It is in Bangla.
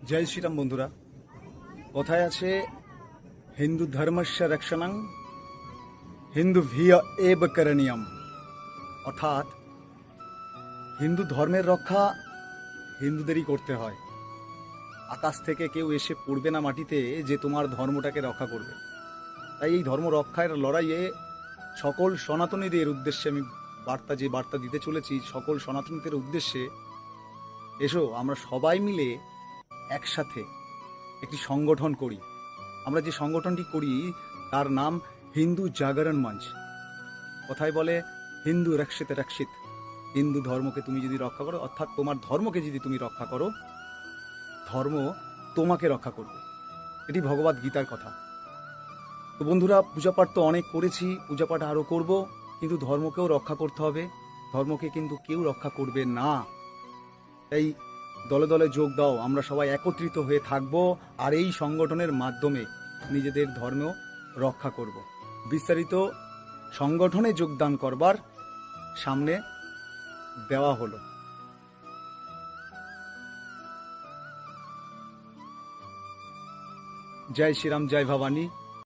জয় শ্রীরাম বন্ধুরা। কথায় আছে হিন্দু ধর্মস্য রক্ষণং হিন্দু ভিয় এব করণীয়ম, অর্থাৎ হিন্দু ধর্মের রক্ষা হিন্দুদেরই করতে হয়। আকাশ থেকে কেউ এসে পড়বে না মাটিতে যে তোমার ধর্মটাকে রক্ষা করবে। তাই এই ধর্ম রক্ষার লড়াইয়ে সকল সনাতনীদের উদ্দেশ্যে আমি বার্তা দিতে চলেছি, সকল সনাতনীদের উদ্দেশ্যে, এসো আমরা সবাই মিলে একসাথে একটি সংগঠন করি। আমরা যে সংগঠনটি করি তার নাম হিন্দু জাগরণ মঞ্চ। কথায় বলে হিন্দু রক্ষিত রক্ষিত। হিন্দু ধর্মকে তুমি যদি রক্ষা করো, অর্থাৎ তোমার ধর্মকে যদি তুমি রক্ষা করো, ধর্ম তোমাকে রক্ষা করবে। এটি ভগবদ গীতার কথা। তো বন্ধুরা, পূজাপাঠ তো অনেক করেছি, পূজাপাঠ আরও করব, কিন্তু ধর্মকেও রক্ষা করতে হবে। ধর্মকে কিন্তু কেউ রক্ষা করবে না। তাই দলে দলে যোগ দাও, আমরা সবাই একত্রিত হয়ে থাকব আর এই সংগঠনের মাধ্যমে নিজেদের ধর্ম রক্ষা করব। বিস্তারিত সংগঠনে যোগদান করবার সামনে দেওয়া হলো। জয় শ্রীরাম, জয় ভবানী।